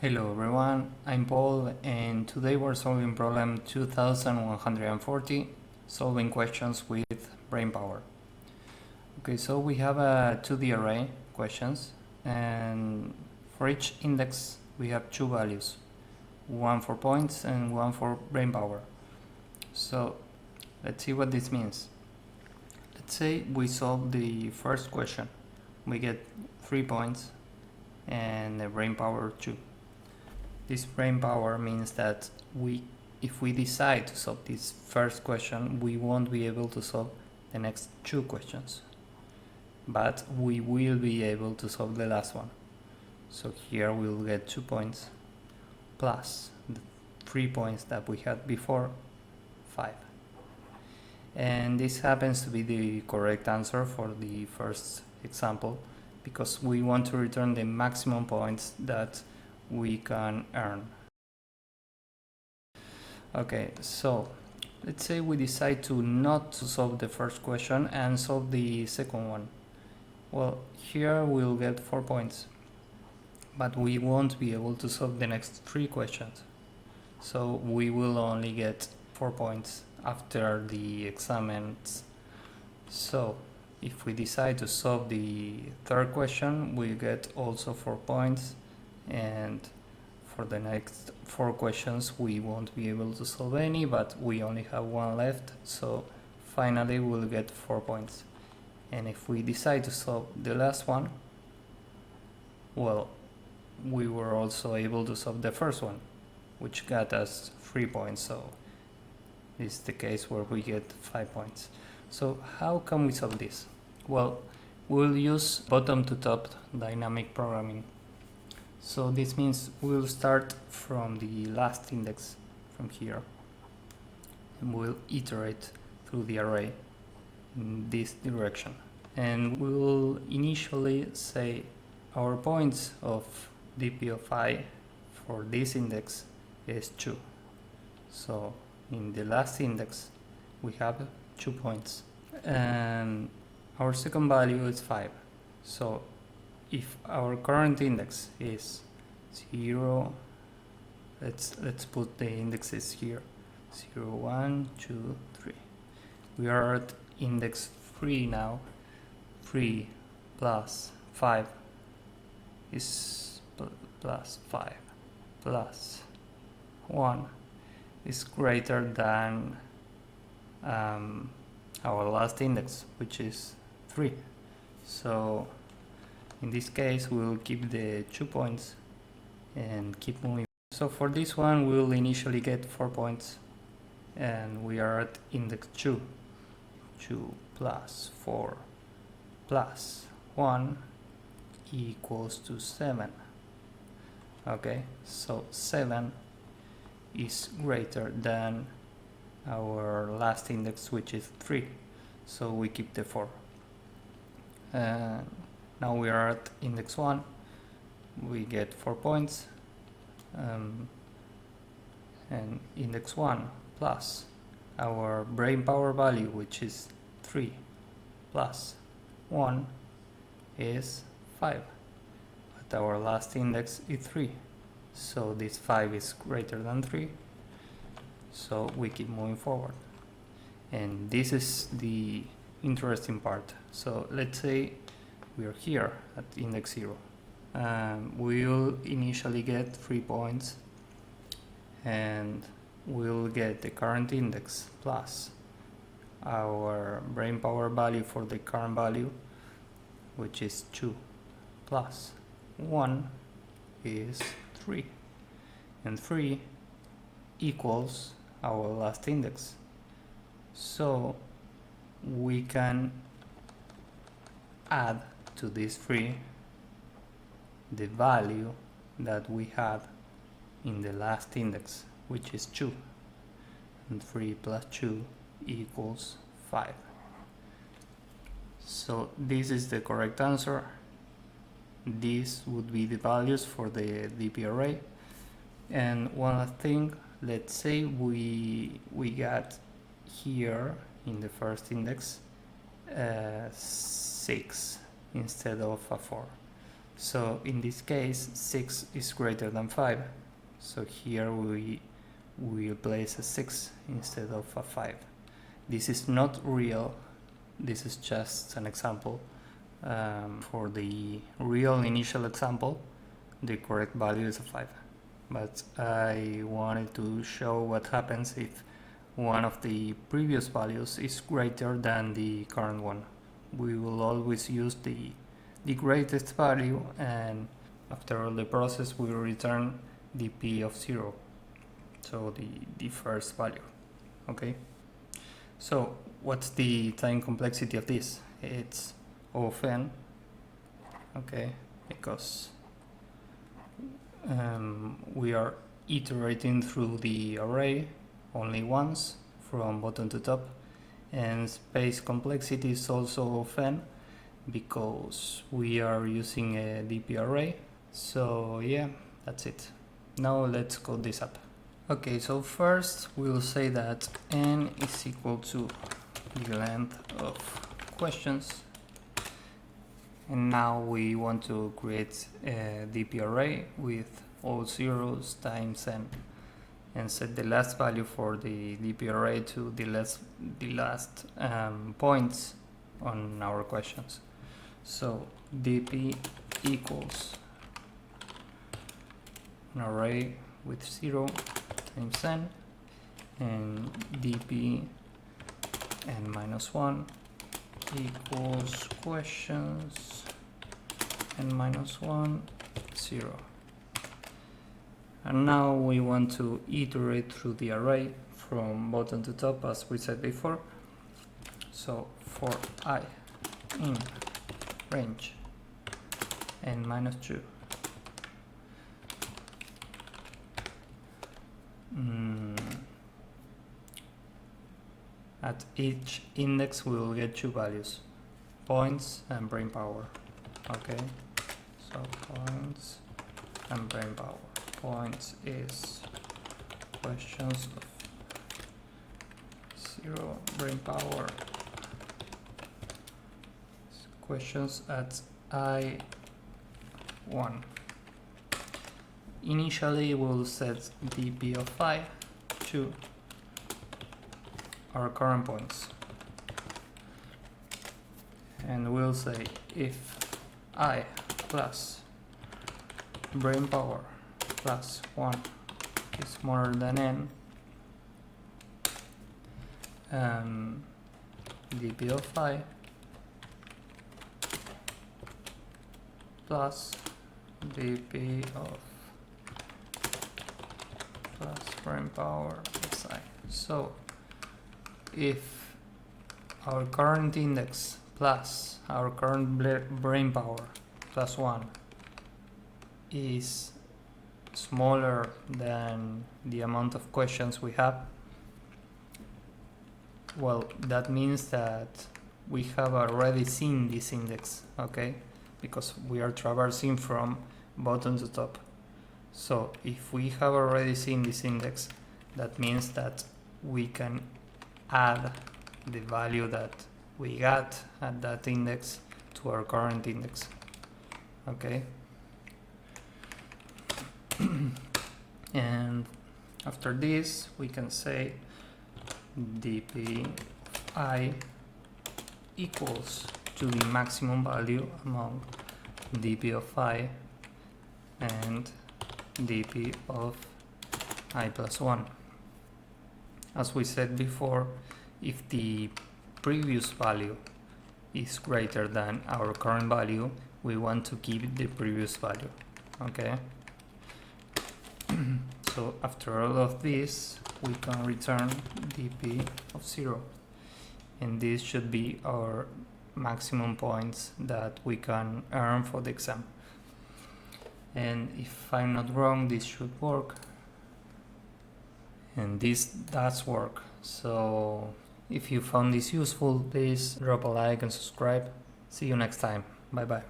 Hello everyone, I'm Paul and today we're solving problem 2140, solving questions with Brainpower. Okay, so we have a 2D array questions and for each index we have two values, one for points and one for Brainpower. So let's see what this means. Let's say we solve the first question, we get 3 points and a Brainpower 2. This Brainpower means that if we decide to solve this first question, we won't be able to solve the next two questions. But we will be able to solve the last one. So here we'll get 2 points plus the 3 points that we had before, 5. And this happens to be the correct answer for the first example because we want to return the maximum points that we can earn. Okay, so let's say we decide to not to solve the first question and solve the second one. Well, here we'll get 4 points, but we won't be able to solve the next 3 questions. So we will only get 4 points after the exams. So if we decide to solve the third question, we get also 4 points. And for the next 4 questions we won't be able to solve any, but we only have one left, so finally we'll get 4 points. And if we decide to solve the last one, well, we were also able to solve the first one, which got us 3 points, so this is the case where we get 5 points. So how can we solve this? Well, we'll use bottom to top dynamic programming. So this means we'll start from the last index from here and we'll iterate through the array in this direction. And we'll initially say our points of dp of I for this index is 2. So in the last index we have 2 points and our second value is 5. So if our current index is 0, let's put the indexes here, 0, 1, 2, 3. We are at index 3 now. 3 plus 5 is plus 5 plus 1 is greater than our last index, which is 3. So in this case we'll keep the 2 points and keep moving. So for this one we'll initially get 4 points and we are at index 2. 2 plus 4 plus 1 equals to 7. Okay, so 7 is greater than our last index, which is 3. So we keep the 4. Now we are at index 1, we get 4 points, and index 1 plus our Brainpower value, which is 3 plus 1 is 5, but our last index is 3, so this 5 is greater than 3, so we keep moving forward. And this is the interesting part. So let's say we are here at index 0. We'll initially get 3 points and we'll get the current index plus our Brainpower value for the current value, which is 2 plus 1 is 3, and 3 equals our last index. So we can add to this 3 the value that we had in the last index, which is 2, and 3 plus 2 equals 5. So this is the correct answer. These would be the values for the DP array. And one last thing, let's say we got here in the first index 6 instead of a 4. So in this case 6 is greater than 5, so here we will place a 6 instead of a 5. This is not real, this is just an example. For the real initial example, the correct value is a 5, but I wanted to show what happens if one of the previous values is greater than the current one. We will always use the greatest value, and after all the process we will return the p of 0, so the first value. Okay, so what's the time complexity of this? It's O of n, okay, because we are iterating through the array only once from bottom to top, and space complexity is also of n because we are using a DP array. So yeah, that's it. Now let's code this up. Okay, so first we'll say that n is equal to the length of questions, and now we want to create a DP array with all zeros times n, and set the last value for the DP array to the last points on our questions. So DP equals an array with 0 times n, and DP n minus 1 equals questions n minus 1 0. And now we want to iterate through the array from bottom to top as we said before. So for I in range n minus 2, at each index we will get 2 values, points and Brainpower. Okay, so points and Brainpower. Points is questions of 0, Brainpower questions at I1. Initially we'll set DP of I to our current points, and we'll say if I plus Brainpower plus 1 is smaller than n, DP of I plus DP of plus Brainpower plus I. So if our current index plus our current Brainpower plus 1 is smaller than the amount of questions we have, well, that means that we have already seen this index, okay, because we are traversing from bottom to top. So if we have already seen this index, that means that we can add the value that we got at that index to our current index, okay. And after this we can say DP I equals to the maximum value among DP of I and DP of I plus 1. As we said before, if the previous value is greater than our current value, we want to keep the previous value, okay. So after all of this we can return DP of 0, and this should be our maximum points that we can earn for the exam. And if I'm not wrong, this should work, and this does work. So if you found this useful, please drop a like and subscribe. See you next time. Bye bye.